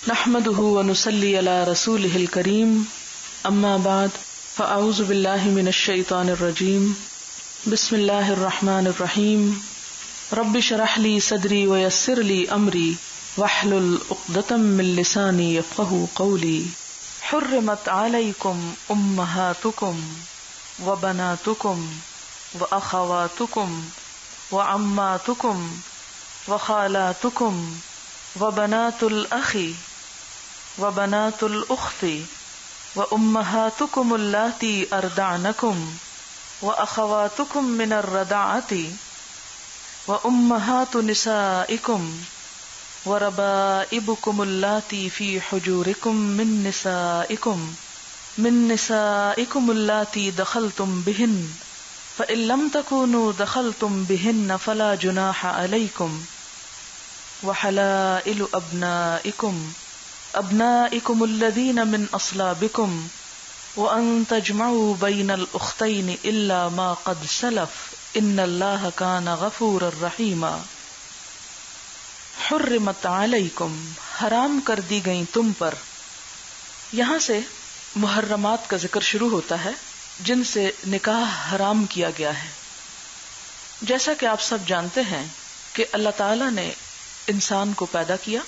نحمده ونصلي على رسوله الكريم اما بعد فاعوذ بالله من الشيطان الرجيم بسم الله الرحمن الرحيم رب اشرح لي صدري ويسر لي امري واحلل عقدة من لساني يفقهوا قولي حرمت عليكم امهاتكم وبناتكم واخواتكم وعماتكم وخالاتكم وبنات الأخ وبنات الأخت وأمهاتكم اللاتي أرضعنكم وأخواتكم من الرضاعة وأمهات نسائكم وربائبكم اللاتي في حجوركم من نسائكم اللاتي دخلتم بهن فإن لم تكونوا دخلتم بهن فلا جناح عليكم وحلائل أبنائكم الذين من أصلابكم وأن تجمعوا بين الأختين إلا ما قد سلف إن الله كان غفورا رحيما حرمت عليكم حرام کر دی گئیں تم پر. یہاں سے محرمات کا ذکر شروع ہوتا ہے جن سے نکاح حرام کیا گیا ہے. جیسا کہ آپ سب جانتے ہیں کہ اللہ تعالی نے انسان کو پیدا کیا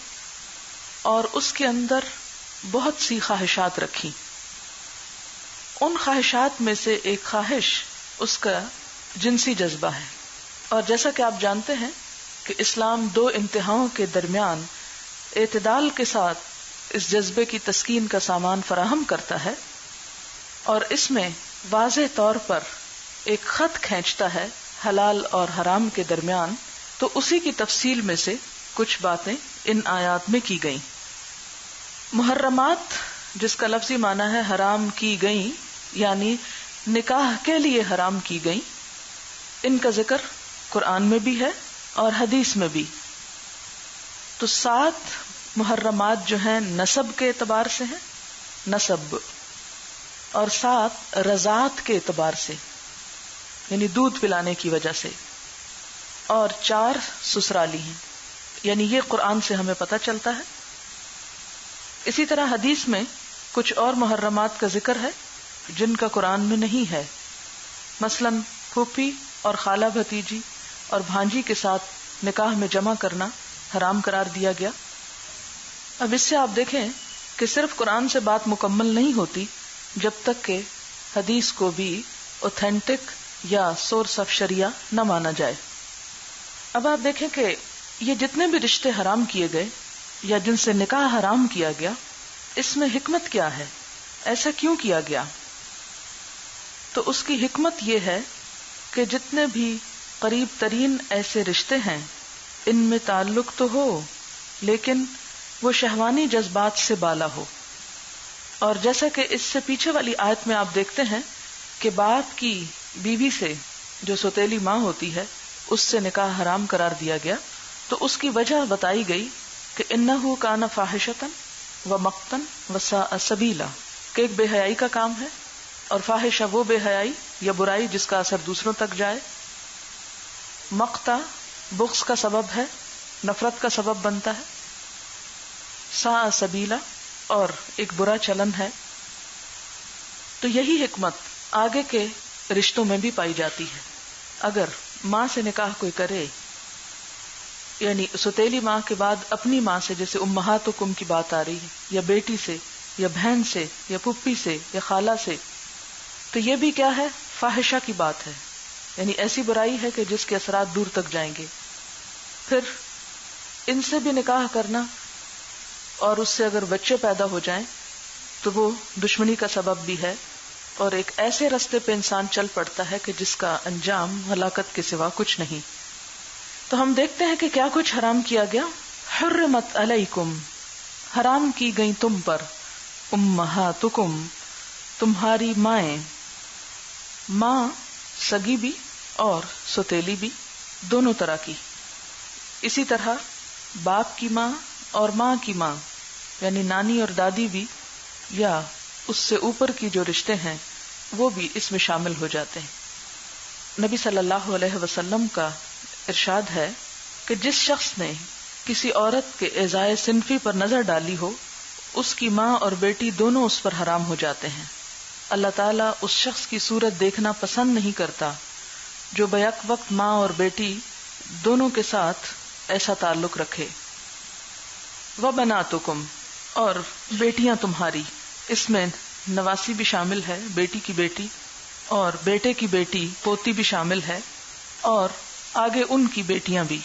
اور اس کے اندر بہت سی خواہشات رکھی. ان خواہشات میں سے ایک خواہش اس کا جنسی جذبہ ہے. اور جیسا کہ آپ جانتے ہیں کہ اسلام دو انتہاؤں کے درمیان اعتدال کے ساتھ اس جذبے کی تسکین کا سامان فراہم کرتا ہے اور اس میں واضح طور پر ایک خط کھینچتا ہے حلال اور حرام کے درمیان. تو اسی کی تفصیل میں سے کچھ باتیں ان آیات میں کی گئیں. محرمات جس کا لفظی معنی ہے حرام کی گئیں یعنی نکاح کے لیے حرام کی گئیں، ان کا ذکر قرآن میں بھی ہے اور حدیث میں بھی. تو 7 محرمات جو ہیں نسب کے اعتبار سے ہیں، نسب، اور 7 رضاعت کے اعتبار سے یعنی دودھ پلانے کی وجہ سے، اور 4 سسرالی ہیں. یعنی یہ قرآن سے ہمیں پتہ چلتا ہے. اسی طرح حدیث میں کچھ اور محرمات کا ذکر ہے جن کا قرآن میں نہیں ہے. مثلا پھوپھی اور خالہ بھتیجی اور بھانجی کے ساتھ نکاح میں جمع کرنا حرام قرار دیا گیا. اب اس سے آپ دیکھیں کہ صرف قرآن سے بات مکمل نہیں ہوتی جب تک کہ حدیث کو بھی اوتھینٹک یا سورس آف شریعہ نہ مانا جائے. اب آپ دیکھیں کہ یہ جتنے بھی رشتے حرام کیے گئے یا جن سے نکاح حرام کیا گیا، اس میں حکمت کیا ہے؟ ایسا کیوں کیا گیا؟ تو اس کی حکمت یہ ہے کہ جتنے بھی قریب ترین ایسے رشتے ہیں ان میں تعلق تو ہو لیکن وہ شہوانی جذبات سے بالا ہو. اور جیسا کہ اس سے پیچھے والی آیت میں آپ دیکھتے ہیں کہ باپ کی بیوی سے جو سوتیلی ماں ہوتی ہے اس سے نکاح حرام قرار دیا گیا. تو اس کی وجہ بتائی گئی کہ انہو کان فاحشۃ و مقتا و ساء سبیلا، کہ ایک بے حیائی کا کام ہے اور فاحشہ وہ بے حیائی یا برائی جس کا اثر دوسروں تک جائے. مقتا بغض کا سبب ہے، نفرت کا سبب بنتا ہے. ساء سبیلا اور ایک برا چلن ہے. تو یہی حکمت آگے کے رشتوں میں بھی پائی جاتی ہے. اگر ماں سے نکاح کوئی کرے یعنی سوتیلی ماں کے بعد اپنی ماں سے، جیسے امہاتکم کی بات آ رہی ہے، یا بیٹی سے یا بہن سے یا پھپھی سے یا خالہ سے، تو یہ بھی کیا ہے؟ فاحشہ کی بات ہے. یعنی ایسی برائی ہے کہ جس کے اثرات دور تک جائیں گے. پھر ان سے بھی نکاح کرنا اور اس سے اگر بچے پیدا ہو جائیں تو وہ دشمنی کا سبب بھی ہے اور ایک ایسے رستے پہ انسان چل پڑتا ہے کہ جس کا انجام ہلاکت کے سوا کچھ نہیں. تو ہم دیکھتے ہیں کہ کیا کچھ حرام کیا گیا. حرمت علیکم، حرام کی گئی تم پر، امہاتکم، تمہاری مائیں. ماں سگی بھی اور سوتیلی بھی، دونوں طرح کی. اسی طرح باپ کی ماں اور ماں کی ماں یعنی نانی اور دادی بھی، یا اس سے اوپر کی جو رشتے ہیں وہ بھی اس میں شامل ہو جاتے ہیں. نبی صلی اللہ علیہ وسلم کا ارشاد ہے کہ جس شخص نے کسی عورت کے ایذائے صنفی پر نظر ڈالی ہو اس کی ماں اور بیٹی دونوں اس پر حرام ہو جاتے ہیں۔ اللہ تعالیٰ اس شخص کی صورت دیکھنا پسند نہیں کرتا جو بیک وقت ماں اور بیٹی دونوں کے ساتھ ایسا تعلق رکھے۔ وَبَنَاتُكُمْ، اور بیٹیاں تمہاری، اس میں نواسی بھی شامل ہے، بیٹی کی بیٹی، اور بیٹے کی بیٹی پوتی بھی شامل ہے، اور آگے ان کی بیٹیاں بھی۔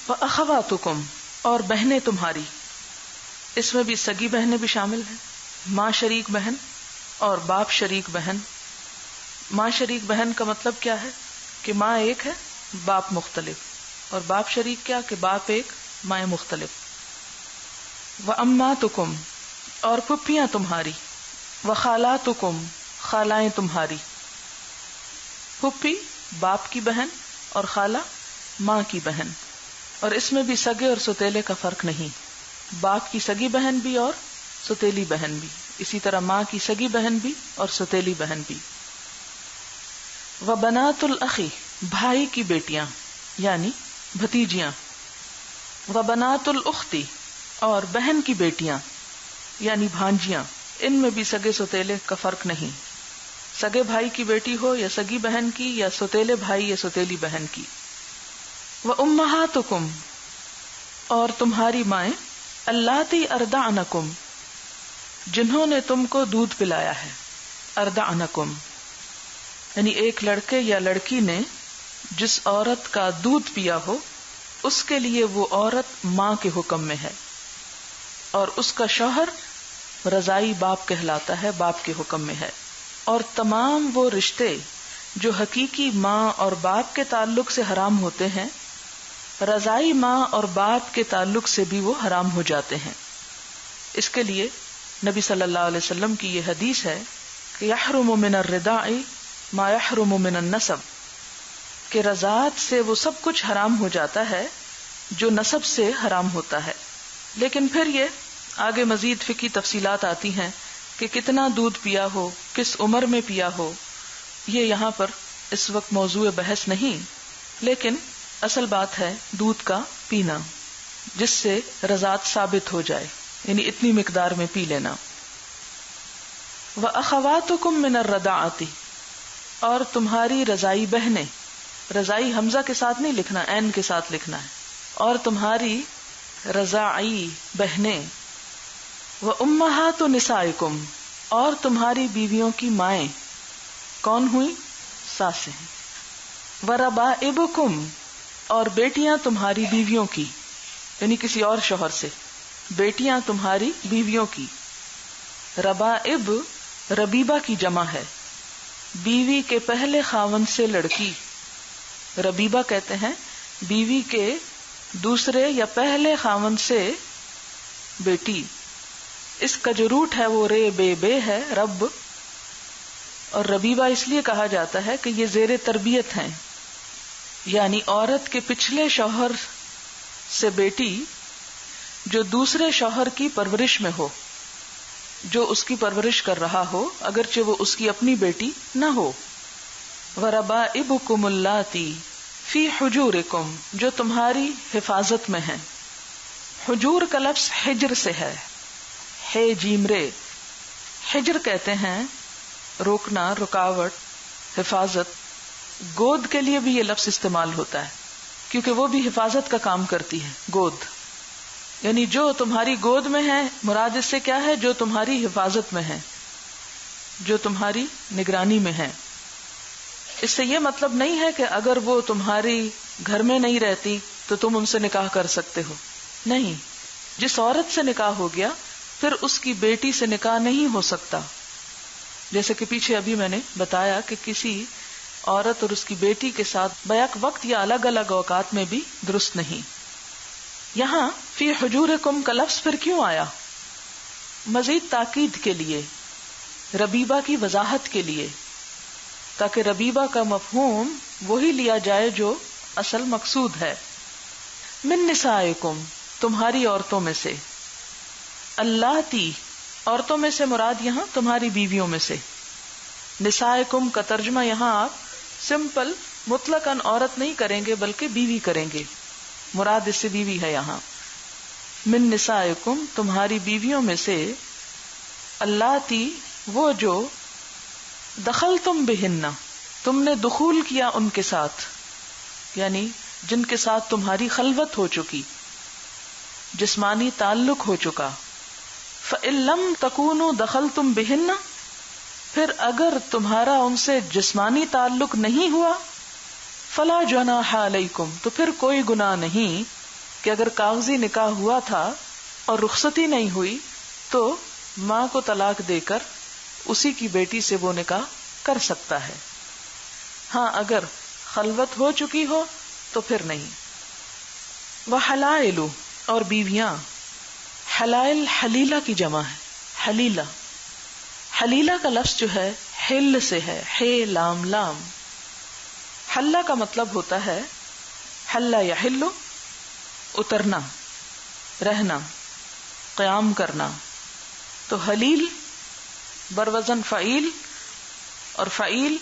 وَأَخَوَاتُكُمْ، اور بہنیں تمہاری، اس میں بھی سگی بہنیں بھی شامل ہیں، ماں شریک بہن اور باپ شریک بہن۔ ماں شریک بہن کا مطلب کیا ہے کہ ماں ایک ہے باپ مختلف، اور باپ شریک کیا کہ باپ ایک مائیں مختلف۔ وَأَمَّاتُكُمْ، اور پھپھیاں تمہاری، وَخَالَاتُكُمْ، خالائیں تمہاری۔ پھپھی باپ کی بہن اور خالہ ماں کی بہن، اور اس میں بھی سگے اور سوتیلے کا فرق نہیں، باپ کی سگی بہن بھی اور سوتیلی بہن بھی، اسی طرح ماں کی سگی بہن بھی اور سوتیلی بہن بھی۔ وَبَنَاتُ الْأَخِ، بھائی کی بیٹیاں یعنی بھتیجیاں۔ وَبَنَاتُ الْأُخْتِ، اور بہن کی بیٹیاں یعنی بھانجیاں، ان میں بھی سگے سوتیلے کا فرق نہیں، سگے بھائی کی بیٹی ہو یا سگی بہن کی، یا سوتیلے بھائی یا سوتیلی بہن کی۔ وَأُمَّهَاتُكُمْ، اور تمہاری مائیں، اللَّاتِي أَرْضَعْنَكُمْ، جنہوں نے تم کو دودھ پلایا ہے۔ أَرْضَعْنَكُمْ یعنی ایک لڑکے یا لڑکی نے جس عورت کا دودھ پیا ہو اس کے لیے وہ عورت ماں کے حکم میں ہے، اور اس کا شوہر رضائی باپ کہلاتا ہے، باپ کے حکم میں ہے۔ اور تمام وہ رشتے جو حقیقی ماں اور باپ کے تعلق سے حرام ہوتے ہیں، رضائی ماں اور باپ کے تعلق سے بھی وہ حرام ہو جاتے ہیں۔ اس کے لیے نبی صلی اللہ علیہ وسلم کی یہ حدیث ہے کہ یحرم من الرضاع ما یحرم من النسب، کہ رضاعت سے وہ سب کچھ حرام ہو جاتا ہے جو نسب سے حرام ہوتا ہے۔ لیکن پھر یہ آگے مزید فقہی تفصیلات آتی ہیں کہ کتنا دودھ پیا ہو، کس عمر میں پیا ہو، یہ یہاں پر اس وقت موضوع بحث نہیں، لیکن اصل بات ہے دودھ کا پینا جس سے رضاعت ثابت ہو جائے، یعنی اتنی مقدار میں پی لینا۔ وَأَخَوَاتُكُم مِّنَ الرَّضَاعَةِ، اور تمہاری رضائی بہنیں، رضائی حمزہ کے ساتھ نہیں لکھنا، عین کے ساتھ لکھنا ہے، اور تمہاری رضائی بہنیں۔ وَأُمَّهَاتُ نِسَائِكُمْ، اور تمہاری بیویوں کی مائیں کون ہوئی؟ ساسیں۔ وَرَبَائِبُكُمْ، اور بیٹیاں تمہاری بیویوں کی، یعنی کسی اور شوہر سے، بیٹیاں تمہاری بیویوں کی۔ ربائب ربیبہ کی جمع ہے، بیوی کے پہلے خاوند سے لڑکی، ربیبہ کہتے ہیں بیوی کے دوسرے یا پہلے خاوند سے بیٹی۔ اس کا جو روٹ ہے وہ رے بے بے ہے، رب، اور ربیبہ اس لیے کہا جاتا ہے کہ یہ زیر تربیت ہیں، یعنی عورت کے پچھلے شوہر سے بیٹی جو دوسرے شوہر کی پرورش میں ہو، جو اس کی پرورش کر رہا ہو اگرچہ وہ اس کی اپنی بیٹی نہ ہو۔ وَرَبَائِبُكُمُ اللَّاتِي فِي حُجُورِكُمْ، جو تمہاری حفاظت میں ہیں۔ حجور کا لفظ حجر سے ہے، ہے جیم رے، حجر کہتے ہیں روکنا، رکاوٹ، حفاظت۔ گود کے لیے بھی یہ لفظ استعمال ہوتا ہے کیونکہ وہ بھی حفاظت کا کام کرتی ہے، گود یعنی جو تمہاری گود میں ہے، مراد اس سے کیا ہے؟ جو تمہاری حفاظت میں ہے، جو تمہاری نگرانی میں ہے۔ اس سے یہ مطلب نہیں ہے کہ اگر وہ تمہاری گھر میں نہیں رہتی تو تم ان سے نکاح کر سکتے ہو، نہیں، جس عورت سے نکاح ہو گیا پھر اس کی بیٹی سے نکاح نہیں ہو سکتا، جیسے کہ پیچھے ابھی میں نے بتایا کہ کسی عورت اور اس کی بیٹی کے ساتھ بیک وقت یا الگ الگ اوقات میں بھی درست نہیں۔ یہاں فی حجورکم کا لفظ پھر کیوں آیا؟ مزید تاکید کے لیے، ربیبہ کی وضاحت کے لیے، تاکہ ربیبہ کا مفہوم وہی لیا جائے جو اصل مقصود ہے۔ من نسائکم، تمہاری عورتوں میں سے، اللاتی، عورتوں میں سے مراد یہاں تمہاری بیویوں میں سے۔ نسائکم کا ترجمہ یہاں آپ سمپل مطلقاً عورت نہیں کریں گے بلکہ بیوی کریں گے، مراد اس سے بیوی ہے یہاں۔ من نسائکم تمہاری بیویوں میں سے، اللاتی وہ جو، دخلتم بہن تم نے دخول کیا ان کے ساتھ، یعنی جن کے ساتھ تمہاری خلوت ہو چکی، جسمانی تعلق ہو چکا. فَإِن لَّمْ تَكُونُوا دَخَلْتُمْ بِهِنَّ پھر اگر تمہارا ان سے جسمانی تعلق نہیں ہوا، فَلَا جُنَاحَ عَلَيْكُمْ تو پھر کوئی گناہ نہیں کہ اگر کاغذی نکاح ہوا تھا اور رخصتی نہیں ہوئی تو ماں کو طلاق دے کر اسی کی بیٹی سے وہ نکاح کر سکتا ہے. ہاں اگر خلوت ہو چکی ہو تو پھر نہیں. وحلائل اور بیویاں، حلائل حلیلہ کی جمع ہے. حلیلہ، حلیلہ کا لفظ جو ہے حل سے ہے، ہے لام لام. حلہ کا مطلب ہوتا ہے حلہ یحل اترنا، رہنا، قیام کرنا. تو حلیل بروزن فعیل، اور فعیل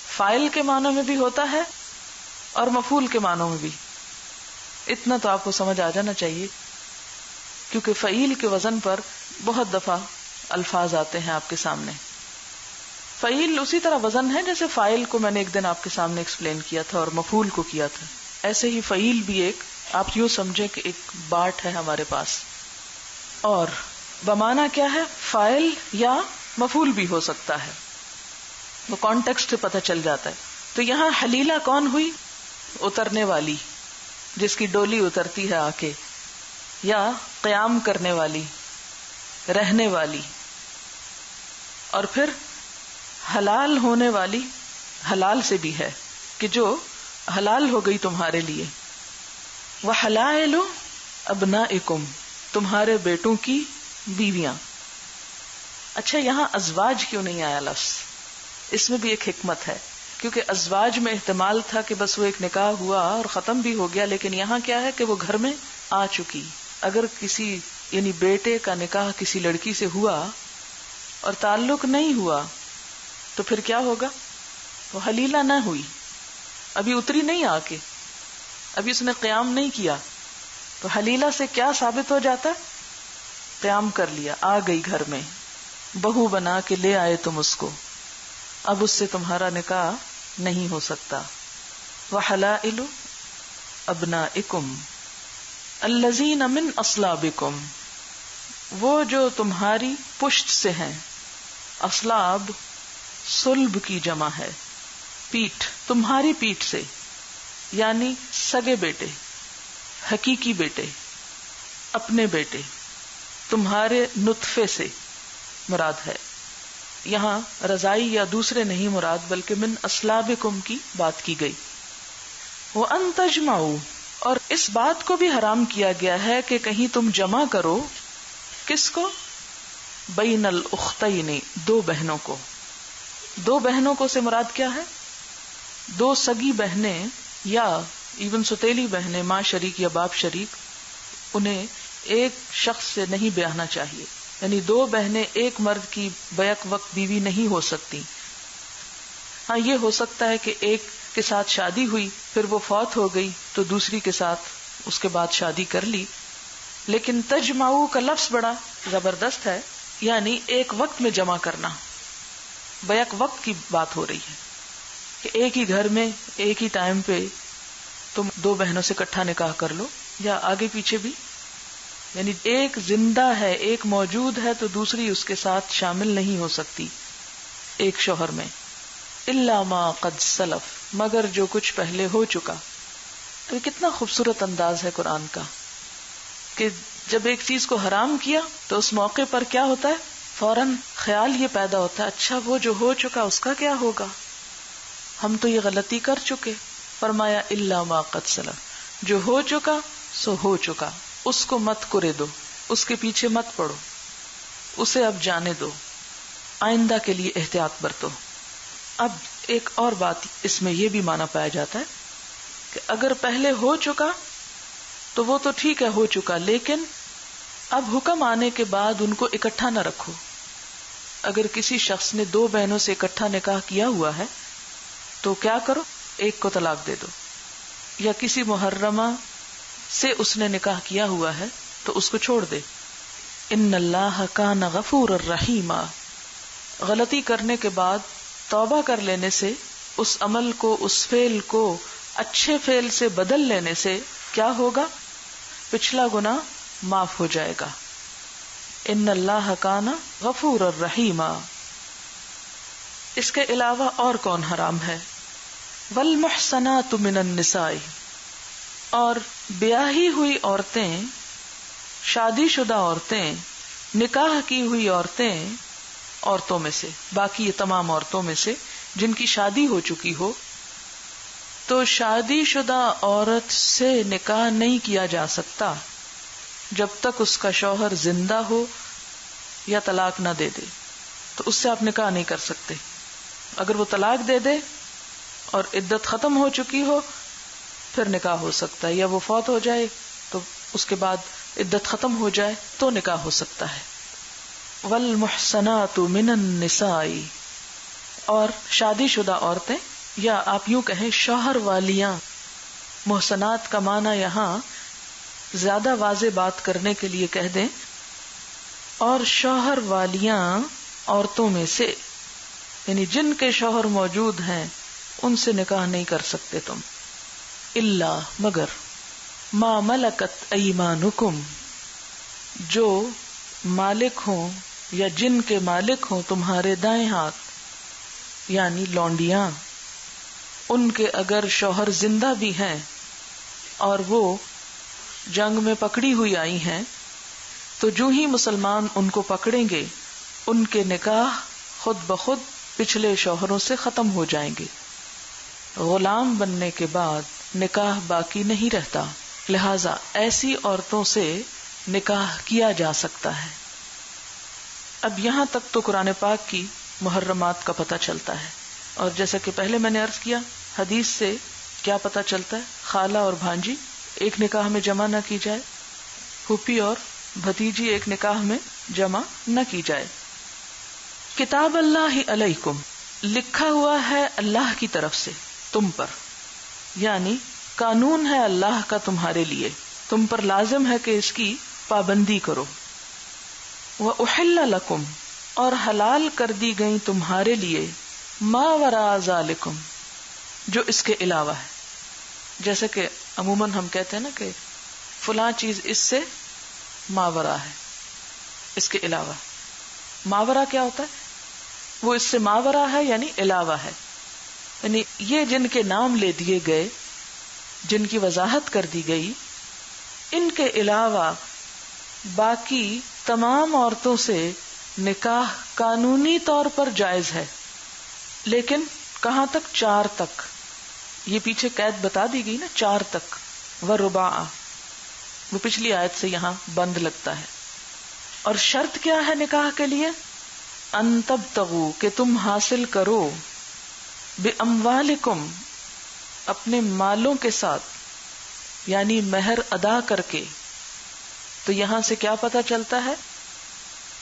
فاعل کے معنوں میں بھی ہوتا ہے اور مفعول کے معنوں میں بھی. اتنا تو آپ کو سمجھ آ جانا چاہیے کیونکہ فعیل کے وزن پر بہت دفعہ الفاظ آتے ہیں آپ کے سامنے. فعیل اسی طرح وزن ہے جیسے فاعل کو میں نے ایک دن آپ کے سامنے ایکسپلین کیا تھا اور مفعول کو کیا تھا. ایسے ہی فعیل بھی ایک، آپ یوں سمجھیں کہ ایک باٹ ہے ہمارے پاس، اور بمانا کیا ہے، فاعل یا مفعول بھی ہو سکتا ہے، وہ کانٹیکسٹ سے پتہ چل جاتا ہے. تو یہاں حلیلہ کون ہوئی؟ اترنے والی، جس کی ڈولی اترتی ہے آ کے، یا قیام کرنے والی، رہنے والی. اور پھر حلال ہونے والی، حلال سے بھی ہے کہ جو حلال ہو گئی تمہارے لیے. وحلائل ابنائکم تمہارے بیٹوں کی بیویاں. اچھا یہاں ازواج کیوں نہیں آیا لفظ؟ اس میں بھی ایک حکمت ہے، کیونکہ ازواج میں احتمال تھا کہ بس وہ ایک نکاح ہوا اور ختم بھی ہو گیا، لیکن یہاں کیا ہے کہ وہ گھر میں آ چکی. اگر کسی یعنی بیٹے کا نکاح کسی لڑکی سے ہوا اور تعلق نہیں ہوا تو پھر کیا ہوگا؟ وہ حلیلہ نہ ہوئی، ابھی اتری نہیں آ کے، ابھی اس نے قیام نہیں کیا. تو حلیلہ سے کیا ثابت ہو جاتا؟ قیام کر لیا، آ گئی گھر میں، بہو بنا کے لے آئے تم اس کو، اب اس سے تمہارا نکاح نہیں ہو سکتا. وحلائل ابنائکم الذین من اصلابکم وہ جو تمہاری پشت سے ہیں. اصلاب صلب کی جمع ہے، پیٹھ، تمہاری پیٹھ سے، یعنی سگے بیٹے، حقیقی بیٹے، اپنے بیٹے، تمہارے نطفے سے مراد ہے. یہاں رضائی یا دوسرے نہیں مراد بلکہ من اصلابکم کی بات کی گئی. وَأَن تَجْمَعُوا اور اس بات کو بھی حرام کیا گیا ہے کہ کہیں تم جمع کرو، کس کو؟ بین الاختین دو بہنوں کو. دو بہنوں کو سے مراد کیا ہے؟ دو سگی بہنیں یا ایون ستیلی بہنیں، ماں شریک یا باپ شریک، انہیں ایک شخص سے نہیں بیاہنا چاہیے. یعنی دو بہنیں ایک مرد کی بیک وقت بیوی نہیں ہو سکتی. ہاں یہ ہو سکتا ہے کہ ایک کے ساتھ شادی ہوئی پھر وہ فوت ہو گئی تو دوسری کے ساتھ اس کے بعد شادی کر لی. لیکن تجمعو کا لفظ بڑا زبردست ہے، یعنی ایک وقت میں جمع کرنا. بیک وقت کی بات ہو رہی ہے کہ ایک ہی گھر میں ایک ہی ٹائم پہ تم دو بہنوں سے اکٹھا نکاح کر لو، یا آگے پیچھے بھی. یعنی ایک زندہ ہے، ایک موجود ہے تو دوسری اس کے ساتھ شامل نہیں ہو سکتی ایک شوہر میں. الا ما قد سلف مگر جو کچھ پہلے ہو چکا. تو یہ کتنا خوبصورت انداز ہے قرآن کا کہ جب ایک چیز کو حرام کیا تو اس موقع پر کیا ہوتا ہے، فوراً خیال یہ پیدا ہوتا ہے اچھا وہ جو ہو چکا اس کا کیا ہوگا، ہم تو یہ غلطی کر چکے. فرمایا الا ما قد سلف جو ہو چکا سو ہو چکا، اس کو مت کرے دو، اس کے پیچھے مت پڑو، اسے اب جانے دو، آئندہ کے لیے احتیاط برتو. اب ایک اور بات اس میں یہ بھی مانا پایا جاتا ہے کہ اگر پہلے ہو چکا تو وہ تو ٹھیک ہے ہو چکا، لیکن اب حکم آنے کے بعد ان کو اکٹھا نہ رکھو. اگر کسی شخص نے دو بہنوں سے اکٹھا نکاح کیا ہوا ہے تو کیا کرو، ایک کو طلاق دے دو. یا کسی محرمہ سے اس نے نکاح کیا ہوا ہے تو اس کو چھوڑ دے. ان اللہ کان غفور الرحیم. غلطی کرنے کے بعد توبہ کر لینے سے، اس عمل کو، اس فعل کو اچھے فعل سے بدل لینے سے کیا ہوگا؟ پچھلا گناہ معاف ہو جائے گا. ان اللہ کان غفور الرحیم. اس کے علاوہ اور کون حرام ہے؟ والمحصنات من النساء. اور بیاہی ہوئی عورتیں، شادی شدہ عورتیں، نکاح کی ہوئی عورتوں میں سے، باقی یہ تمام عورتوں میں سے جن کی شادی ہو چکی ہو، تو شادی شدہ عورت سے نکاح نہیں کیا جا سکتا جب تک اس کا شوہر زندہ ہو یا طلاق نہ دے دے. تو اس سے آپ نکاح نہیں کر سکتے. اگر وہ طلاق دے دے اور عدت ختم ہو چکی ہو پھر نکاح ہو سکتا ہے، یا وہ فوت ہو جائے تو اس کے بعد عدت ختم ہو جائے تو نکاح ہو سکتا ہے. والمحصنات من النساء. اور شادی شدہ عورتیں، یا آپ یوں کہیں شوہر والیاں. محصنات کا معنی یہاں زیادہ واضح بات کرنے کے لیے کہہ دیں، اور شوہر والیاں عورتوں میں سے، یعنی جن کے شوہر موجود ہیں ان سے نکاح نہیں کر سکتے تم. الا مگر ما ملکت ایمانکم، جو مالک ہوں یا جن کے مالک ہوں تمہارے دائیں ہاتھ، یعنی لونڈیاں. ان کے اگر شوہر زندہ بھی ہیں اور وہ جنگ میں پکڑی ہوئی آئی ہیں، تو جو ہی مسلمان ان کو پکڑیں گے ان کے نکاح خود بخود پچھلے شوہروں سے ختم ہو جائیں گے. غلام بننے کے بعد نکاح باقی نہیں رہتا، لہذا ایسی عورتوں سے نکاح کیا جا سکتا ہے. اب یہاں تک تو قرآن پاک کی محرمات کا پتہ چلتا ہے، اور جیسا کہ پہلے میں نے عرض کیا، حدیث سے کیا پتہ چلتا ہے؟ خالہ اور بھانجی ایک نکاح میں جمع نہ کی جائے، پھوپھی اور بھتیجی ایک نکاح میں جمع نہ کی جائے. کتاب اللہ علیکم، لکھا ہوا ہے اللہ کی طرف سے تم پر، یعنی قانون ہے اللہ کا تمہارے لیے، تم پر لازم ہے کہ اس کی پابندی کرو. وَأُحِلَّ لَكُمْ، اور حلال کر دی گئی تمہارے لیے، ما وراء ذالکم، جو اس کے علاوہ ہے. جیسے کہ عموماً ہم کہتے ہیں نا کہ فلاں چیز اس سے ماورا ہے، اس کے علاوہ. ماورا کیا ہوتا ہے؟ وہ اس سے ماورا ہے یعنی علاوہ ہے، یعنی یہ جن کے نام لے دیے گئے، جن کی وضاحت کر دی گئی، ان کے علاوہ باقی تمام عورتوں سے نکاح قانونی طور پر جائز ہے. لیکن کہاں تک؟ 4 تک. یہ پیچھے قید بتا دی گئی نا، 4 تک. ورباع، وہ پچھلی آیت سے یہاں بند لگتا ہے. اور شرط کیا ہے نکاح کے لیے؟ ان تبتغوا، کہ تم حاصل کرو، باموالکم، اپنے مالوں کے ساتھ، یعنی مہر ادا کر کے. تو یہاں سے کیا پتہ چلتا ہے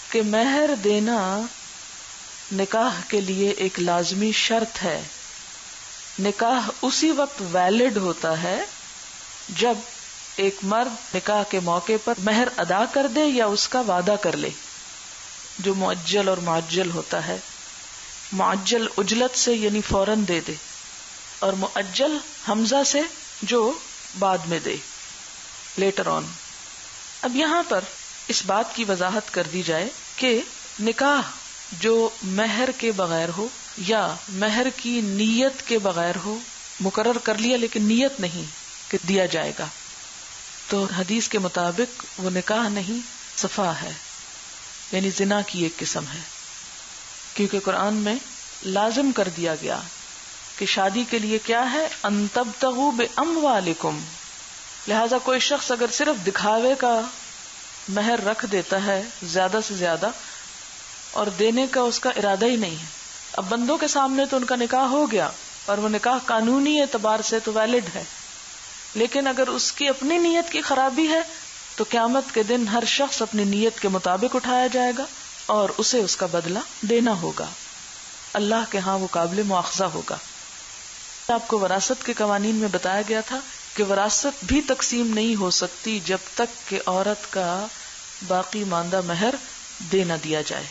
کہ مہر دینا نکاح کے لیے ایک لازمی شرط ہے. نکاح اسی وقت ویلڈ ہوتا ہے جب ایک مرد نکاح کے موقع پر مہر ادا کر دے یا اس کا وعدہ کر لے، جو مؤجل اور معجل ہوتا ہے. معجل اجلت سے یعنی فوراً دے دے، اور مؤجل حمزہ سے جو بعد میں دے، لیٹر آن. اب یہاں پر اس بات کی وضاحت کر دی جائے کہ نکاح جو مہر کے بغیر ہو یا مہر کی نیت کے بغیر ہو، مقرر کر لیا لیکن نیت نہیں کہ دیا جائے گا، تو حدیث کے مطابق وہ نکاح نہیں، صفا ہے، یعنی زنا کی ایک قسم ہے. کیونکہ قرآن میں لازم کر دیا گیا کہ شادی کے لیے کیا ہے؟ ان تبتغوا باموالکم. لہذا کوئی شخص اگر صرف دکھاوے کا مہر رکھ دیتا ہے زیادہ سے زیادہ اور دینے کا اس کا ارادہ ہی نہیں ہے، اب بندوں کے سامنے تو ان کا نکاح ہو گیا اور وہ نکاح قانونی اعتبار سے تو ویلڈ ہے، لیکن اگر اس کی اپنی نیت کی خرابی ہے تو قیامت کے دن ہر شخص اپنی نیت کے مطابق اٹھایا جائے گا اور اسے اس کا بدلہ دینا ہوگا. اللہ کے ہاں وہ قابل مواخذہ ہوگا. آپ کو وراثت کے قوانین میں بتایا گیا تھا کہ وراثت بھی تقسیم نہیں ہو سکتی جب تک کہ عورت کا باقی ماندہ مہر دے نہ دیا جائے.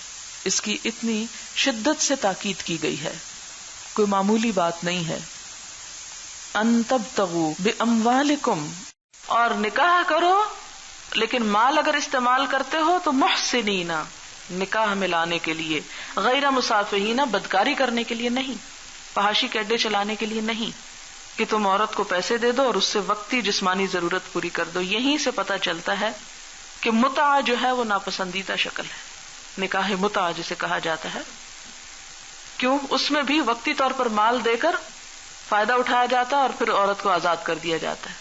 اس کی اتنی شدت سے تاکید کی گئی ہے، کوئی معمولی بات نہیں ہے. ان تبتغوا باموالکم، اور نکاح کرو لیکن مال اگر استعمال کرتے ہو تو محسنین، نکاح ملانے کے لیے، غیر مسافہین، بدکاری کرنے کے لیے نہیں، فحاشی کے اڈے چلانے کے لیے نہیں کہ تم عورت کو پیسے دے دو اور اس سے وقتی جسمانی ضرورت پوری کر دو. یہیں سے پتہ چلتا ہے کہ متعہ جو ہے وہ ناپسندیدہ شکل ہے، نکاح متعہ جسے کہا جاتا ہے. کیوں؟ اس میں بھی وقتی طور پر مال دے کر فائدہ اٹھایا جاتا ہے اور پھر عورت کو آزاد کر دیا جاتا ہے.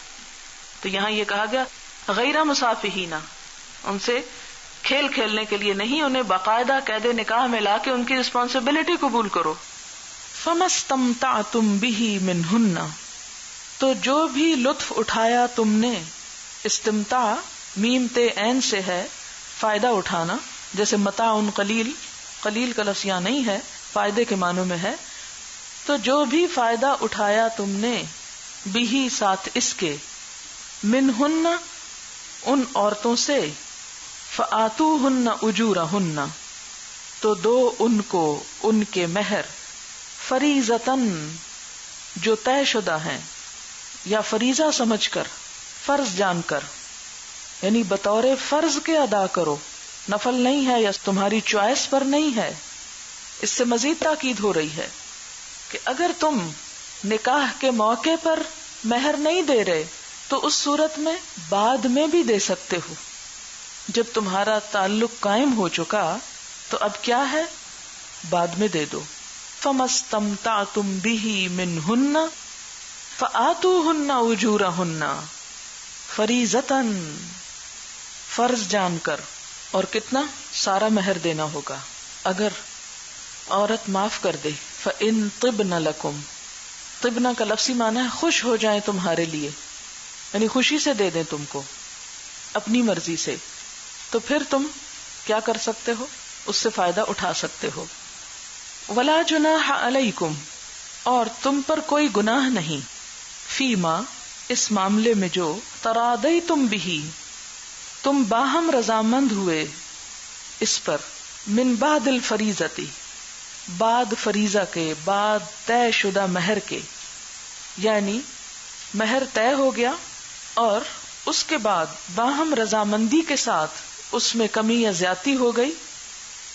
تو یہاں یہ کہا گیا غیر مسافہین، ان سے کھیل کھیلنے کے لیے نہیں، انہیں باقاعدہ قید نکاح میں لا کے ان کی رسپانسبلٹی قبول کرو. فمستمتعتم بہ منہن، تو جو بھی لطف اٹھایا تم نے، استمتاع میم تے عین سے ہے فائدہ اٹھانا، جیسے متاع قلیل، قلیل کا لفظ یہاں نہیں ہے، فائدے کے معنوں میں ہے. تو جو بھی فائدہ اٹھایا تم نے، بھی ساتھ اس کے، منہن ان عورتوں سے، فآتوہن اجورہن تو دو ان کو ان کے مہر، فریضتن جو طے شدہ ہیں، یا فریضہ سمجھ کر، فرض جان کر، یعنی بطور فرض کے ادا کرو، نفل نہیں ہے یا تمہاری چوائس پر نہیں ہے. اس سے مزید تاکید ہو رہی ہے کہ اگر تم نکاح کے موقع پر مہر نہیں دے رہے تو اس صورت میں بعد میں بھی دے سکتے ہو. جب تمہارا تعلق قائم ہو چکا تو اب کیا ہے؟ بعد میں دے دو. فمستمتعتم بہ منہن فآتوہن اجورہن فریضتاً، فرض جان کر، اور کتنا؟ سارا مہر دینا ہوگا. اگر عورت معاف کر دے، فإن طبن لکم، طبنا کا لفظی معنی ہے خوش ہو جائیں تمہارے لیے، یعنی خوشی سے دے دیں تم کو اپنی مرضی سے، تو پھر تم کیا کر سکتے ہو؟ اس سے فائدہ اٹھا سکتے ہو. ولا جناح علیکم، اور تم پر کوئی گناہ نہیں، فیما اس معاملے میں جو ترادیتم بہ تم باہم رضامند ہوئے اس پر، من بعد الفریضتی بعد فریضہ کے، بعد طے شدہ مہر کے، یعنی مہر طے ہو گیا اور اس کے بعد باہم رضامندی کے ساتھ اس میں کمی یا زیادتی ہو گئی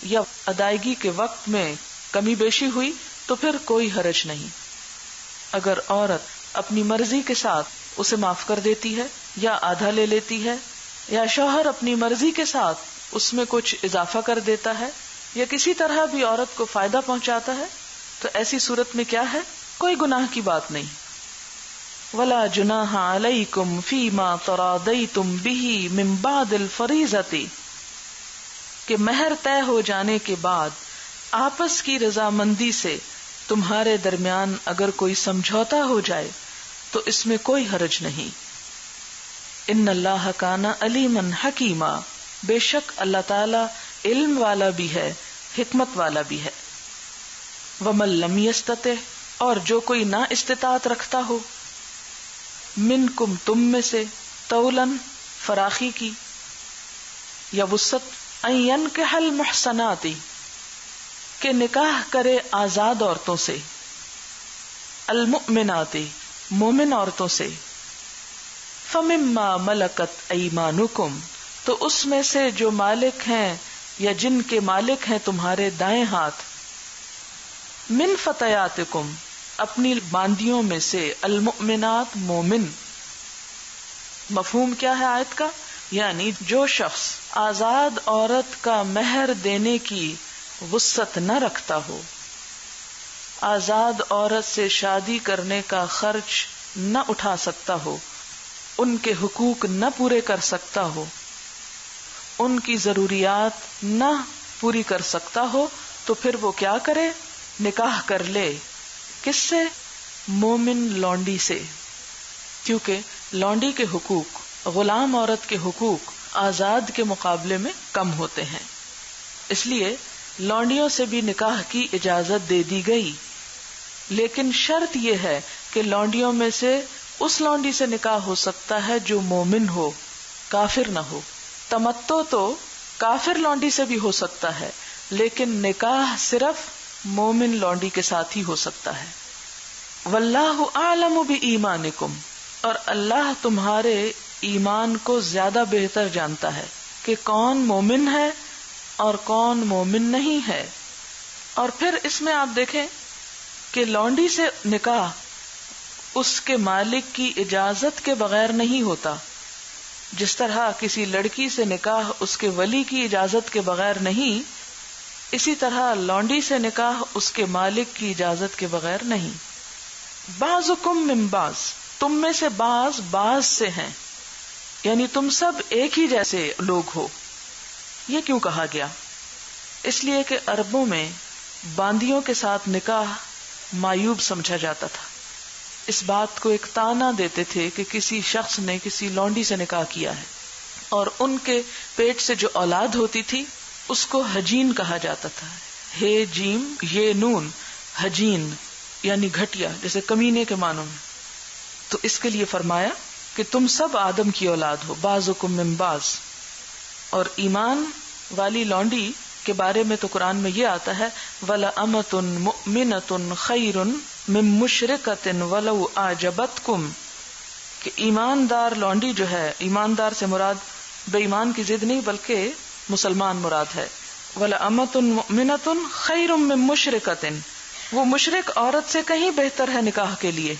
یا ادائیگی کے وقت میں کمی بیشی ہوئی تو پھر کوئی حرج نہیں. اگر عورت اپنی مرضی کے ساتھ اسے معاف کر دیتی ہے یا آدھا لے لیتی ہے، یا شوہر اپنی مرضی کے ساتھ اس میں کچھ اضافہ کر دیتا ہے، یا کسی طرح بھی عورت کو فائدہ پہنچاتا ہے، تو ایسی صورت میں کیا ہے؟ کوئی گناہ کی بات نہیں. ولا جناح علیکم فیما ترادیتم بہ من بعد الفریضۃ، کہ مہر طے ہو جانے کے بعد آپس کی رضامندی سے تمہارے درمیان اگر کوئی سمجھوتا ہو جائے تو اس میں کوئی حرج نہیں. ان اللہ کان علیما حکیما، بے شک اللہ تعالی علم والا بھی ہے، حکمت والا بھی ہے. ومن لم یستطع، اور جو کوئی نہ استطاعت رکھتا ہو، منکم تم میں سے، طولن فراخی کی یا وسعت، ان ینکح المحصنات کہ نکاح کرے آزاد عورتوں سے، المؤمنات مومن عورتوں سے، فمما ملکت ایمانکم تو اس میں سے جو مالک ہیں یا جن کے مالک ہیں تمہارے دائیں ہاتھ، من فتیاتکم اپنی باندیوں میں سے، المؤمنات مومن. مفہوم کیا ہے آیت کا؟ یعنی جو شخص آزاد عورت کا مہر دینے کی وسعت نہ رکھتا ہو، آزاد عورت سے شادی کرنے کا خرچ نہ اٹھا سکتا ہو، ان کے حقوق نہ پورے کر سکتا ہو، ان کی ضروریات نہ پوری کر سکتا ہو، تو پھر وہ کیا کرے؟ نکاح کر لے. کس سے؟ مومن لونڈی سے. کیونکہ لونڈی کے حقوق، غلام عورت کے حقوق آزاد کے مقابلے میں کم ہوتے ہیں، اس لیے لونڈیوں سے بھی نکاح کی اجازت دے دی گئی. لیکن شرط یہ ہے کہ لونڈیوں میں سے اس لونڈی سے نکاح ہو سکتا ہے جو مومن ہو، کافر نہ ہو. تمتع تو کافر لونڈی سے بھی ہو سکتا ہے، لیکن نکاح صرف مومن لونڈی کے ساتھ ہی ہو سکتا ہے. واللہ اعلم بایمانکم، اور اللہ تمہارے ایمان کو زیادہ بہتر جانتا ہے کہ کون مومن ہے اور کون مومن نہیں ہے. اور پھر اس میں آپ دیکھیں کہ لونڈی سے نکاح اس کے مالک کی اجازت کے بغیر نہیں ہوتا. جس طرح کسی لڑکی سے نکاح اس کے ولی کی اجازت کے بغیر نہیں، اسی طرح لونڈی سے نکاح اس کے مالک کی اجازت کے بغیر نہیں. بعضکم من بعض، تم میں سے بعض سے ہیں، یعنی تم سب ایک ہی جیسے لوگ ہو. یہ کیوں کہا گیا؟ اس لیے کہ عربوں میں باندیوں کے ساتھ نکاح معیوب سمجھا جاتا تھا. اس بات کو ایک طعنہ دیتے تھے کہ کسی شخص نے کسی لونڈی سے نکاح کیا ہے، اور ان کے پیٹ سے جو اولاد ہوتی تھی اس کو حجین کہا جاتا تھا. ہے جیم یہ نون، حجین یعنی گھٹیا، جیسے کمینے کے معنوں میں. تو اس کے لیے فرمایا کہ تم سب آدم کی اولاد ہو، بعضکم من بعض. اور ایمان والی لونڈی کے بارے میں تو قرآن میں یہ آتا ہے وَلَأَمَةٌ مُؤْمِنَةٌ خَيْرٌ مِّن مُشْرِكَةٍ وَلَوْ أَعْجَبَتْكُمْ، کہ ایماندار لونڈی جو ہے، ایماندار سے مراد بے ایمان کی ضد نہیں بلکہ مسلمان مراد ہے. وَلَأَمَةٌ مُؤْمِنَةٌ خَيْرٌ مِّن مُشْرِكَةٍ، وہ مشرک عورت سے کہیں بہتر ہے نکاح کے لیے.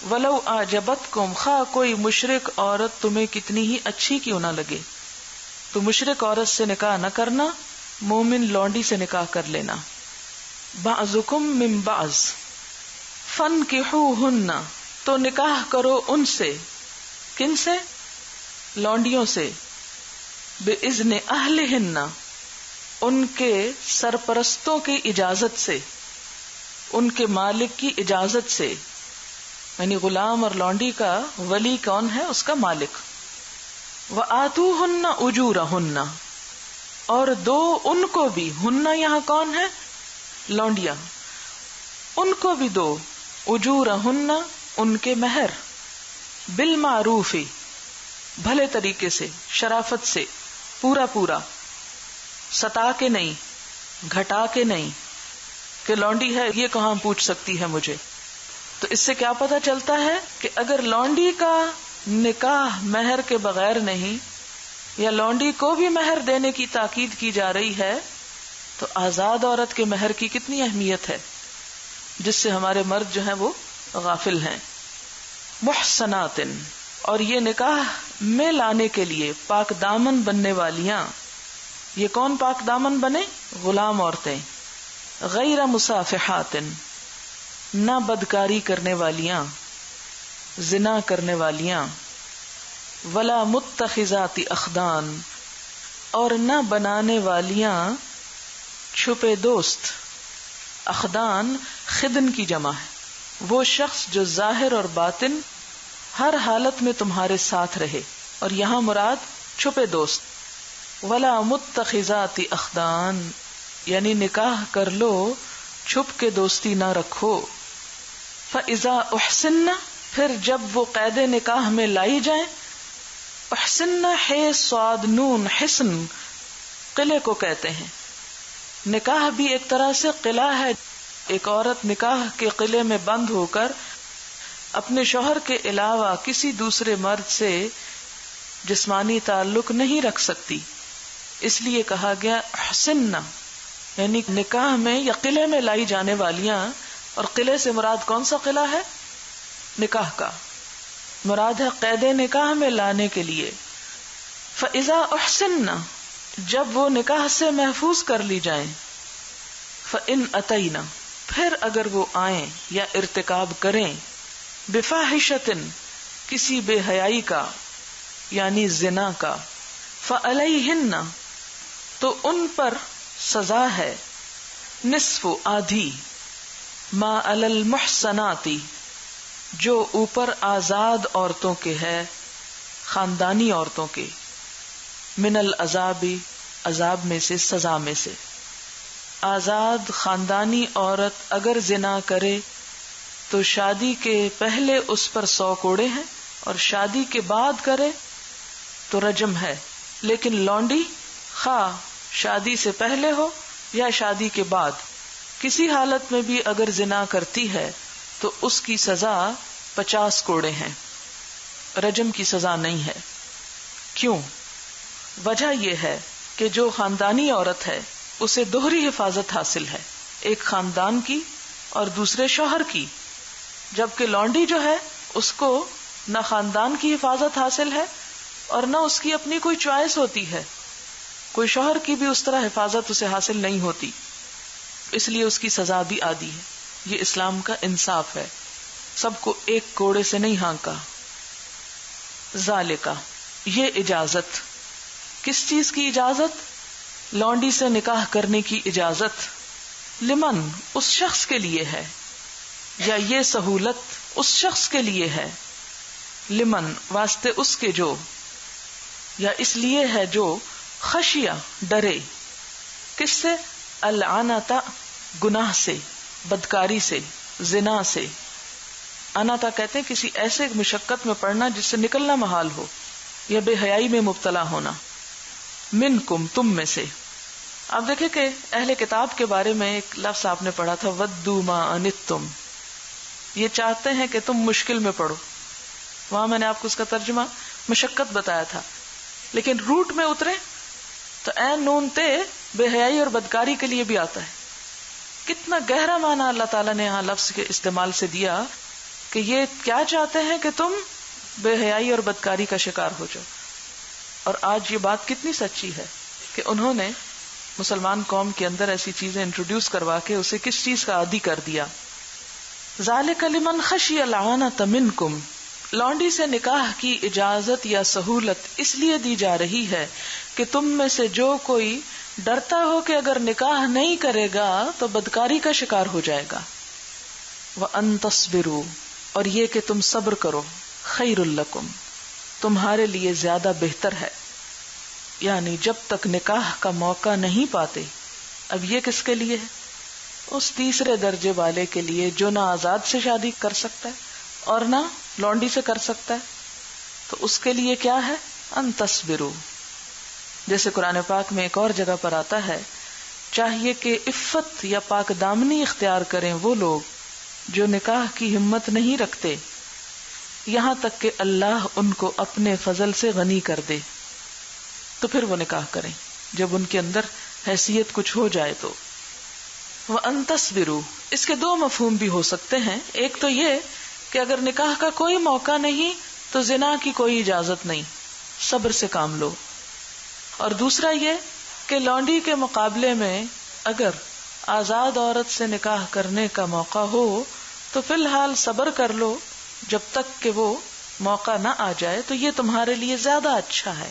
وَلَوْ أَعْجَبَتْكُمْ، خواہ کوئی مشرک عورت تمہیں کتنی ہی اچھی کیوں نہ لگے. تو مشرک عورت سے نکاح نہ کرنا، مومن لونڈی سے نکاح کر لینا. بعضکم من بعض فانکحوہن، تو نکاح کرو ان سے. کن سے؟ لونڈیوں سے. باذن اہلہن، ان کے سرپرستوں کی اجازت سے، ان کے مالک کی اجازت سے. یعنی غلام اور لونڈی کا ولی کون ہے؟ اس کا مالک. وآتوہن اجورہن، اور دو ان کو بھی. ہن یہاں کون ہے؟ لونڈیاں. ان کو بھی دو. اجورہن، ان کے مہر. بالمعروف، بھلے طریقے سے، شرافت سے، پورا پورا، ستا کے نہیں، گھٹا کے نہیں کہ لونڈی ہے یہ کہاں پوچھ سکتی ہے مجھے. تو اس سے کیا پتا چلتا ہے کہ اگر لونڈی کا نکاح مہر کے بغیر نہیں، یا لونڈی کو بھی مہر دینے کی تاکید کی جا رہی ہے، تو آزاد عورت کے مہر کی کتنی اہمیت ہے، جس سے ہمارے مرد جو ہیں وہ غافل ہیں. محصنات، اور یہ نکاح میں لانے کے لیے پاک دامن بننے والیاں. یہ کون پاک دامن بنے؟ غلام عورتیں. غیر مصافحات، نہ بدکاری کرنے والیاں، زنا کرنے والیاں. ولا متخذات اخدان، اور نہ بنانے والیاں چھپے دوست. اخدان خدن کی جمع ہے، وہ شخص جو ظاہر اور باطن ہر حالت میں تمہارے ساتھ رہے، اور یہاں مراد چھپے دوست. ولا متخذات اخدان، یعنی نکاح کر لو چھپ کے دوستی نہ رکھو. فَإِذَا أُحْسِنَّ، پھر جب وہ قید نکاح میں لائی جائیں. احسن ہے صاد نون حسن، قلعے کو کہتے ہیں. نکاح بھی ایک طرح سے قلعہ ہے. ایک عورت نکاح کے قلعے میں بند ہو کر اپنے شوہر کے علاوہ کسی دوسرے مرد سے جسمانی تعلق نہیں رکھ سکتی. اس لیے کہا گیا احسن، یعنی نکاح میں یا قلعے میں لائی جانے والیاں. اور قلعے سے مراد کون سا قلعہ ہے؟ نکاح کا. مراد ہے قید نکاح میں لانے کے لیے. فَإِذَا أُحْسِنَّ، جب وہ نکاح سے محفوظ کر لی جائیں. فَإِنْ أَتَيْنَ، پھر اگر وہ آئیں یا ارتکاب کریں. بِفَاحِشَةٍ، کسی بے حیائی کا یعنی زنا کا. فَعَلَيْهِنَّ، تو ان پر سزا ہے. نصف، آدھی. ما علی المحصنات، جو اوپر آزاد عورتوں کے ہے، خاندانی عورتوں کے. من العذاب، عذاب میں سے، سزا میں سے. آزاد خاندانی عورت اگر زنا کرے تو شادی کے پہلے اس پر 100 کوڑے ہیں، اور شادی کے بعد کرے تو رجم ہے. لیکن لونڈی خواہ شادی سے پہلے ہو یا شادی کے بعد، کسی حالت میں بھی اگر زنا کرتی ہے تو اس کی سزا 50 کوڑے ہیں، رجم کی سزا نہیں ہے. کیوں؟ وجہ یہ ہے کہ جو خاندانی عورت ہے اسے دوہری حفاظت حاصل ہے، ایک خاندان کی اور دوسرے شوہر کی، جبکہ لونڈی جو ہے اس کو نہ خاندان کی حفاظت حاصل ہے اور نہ اس کی اپنی کوئی چوائس ہوتی ہے، کوئی شوہر کی بھی اس طرح حفاظت اسے حاصل نہیں ہوتی، اس لیے اس کی سزا بھی آدھی ہے. یہ اسلام کا انصاف ہے، سب کو ایک کوڑے سے نہیں ہانکا. ذالکا، یہ اجازت، کس چیز کی اجازت؟ لونڈی سے نکاح کرنے کی اجازت. لمن، اس شخص کے لیے ہے، یا یہ سہولت اس شخص کے لیے ہے. لمن، واسطے اس کے جو، یا اس لیے ہے جو خشیہ، ڈرے. کس سے؟ العنتا، گناہ سے، بدکاری سے، زنا سے. اناتا کہتے ہیں کسی ایسے مشقت میں پڑنا جس سے نکلنا محال ہو، یا بے حیائی میں مبتلا ہونا. منکم، تم میں سے. آپ دیکھیں کہ اہل کتاب کے بارے میں ایک لفظ آپ نے پڑھا تھا، ودو ما انتم، یہ چاہتے ہیں کہ تم مشکل میں پڑو. وہاں میں نے آپ کو اس کا ترجمہ مشقت بتایا تھا، لیکن روٹ میں اترے تو عین نون تے بے حیائی اور بدکاری کے لیے بھی آتا ہے. کتنا گہرا معنی اللہ تعالیٰ نے یہاں لفظ کے استعمال سے دیا کہ یہ کیا چاہتے ہیں کہ تم بے حیائی اور بدکاری کا شکار ہو جاؤ. اور آج یہ بات کتنی سچی ہے کہ انہوں نے مسلمان قوم کے اندر ایسی چیزیں انٹروڈیوس کروا کے اسے کس چیز کا عادی کر دیا. ذالک لمن خشی العنت منکم، لونڈی سے نکاح کی اجازت یا سہولت اس لیے دی جا رہی ہے کہ تم میں سے جو کوئی ڈرتا ہو کہ اگر نکاح نہیں کرے گا تو بدکاری کا شکار ہو جائے گا. وَأَن تَصْبِرُوا، اور یہ کہ تم صبر کرو، خیر لکم، تمہارے لیے زیادہ بہتر ہے. یعنی جب تک نکاح کا موقع نہیں پاتے، اب یہ کس کے لیے ہے؟ اس تیسرے درجے والے کے لیے جو نہ آزاد سے شادی کر سکتا ہے اور نہ لونڈی سے کر سکتا ہے. تو اس کے لیے کیا ہے؟ ان تصبروا. جیسے قرآن پاک میں ایک اور جگہ پر آتا ہے، چاہیے کہ عفت یا پاک دامنی اختیار کریں وہ لوگ جو نکاح کی ہمت نہیں رکھتے یہاں تک کہ اللہ ان کو اپنے فضل سے غنی کر دے، تو پھر وہ نکاح کریں جب ان کے اندر حیثیت کچھ ہو جائے تو. وَأَن تَصْبِرُوا، اس کے 2 مفہوم بھی ہو سکتے ہیں. ایک تو یہ کہ اگر نکاح کا کوئی موقع نہیں تو زنا کی کوئی اجازت نہیں، صبر سے کام لو. اور دوسرا یہ کہ لونڈی کے مقابلے میں اگر آزاد عورت سے نکاح کرنے کا موقع ہو تو فی الحال صبر کر لو جب تک کہ وہ موقع نہ آ جائے، تو یہ تمہارے لیے زیادہ اچھا ہے.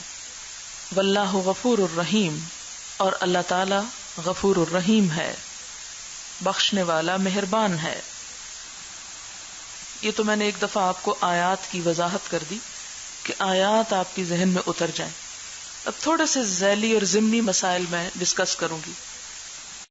واللہ غفور الرحیم، اور اللہ تعالی غفور الرحیم ہے، بخشنے والا مہربان ہے. یہ تو میں نے ایک دفعہ آپ کو آیات کی وضاحت کر دی کہ آیات آپ کی ذہن میں اتر جائیں. اب تھوڑے سے ذیلی اور ضمنی مسائل میں ڈسکس کروں گی.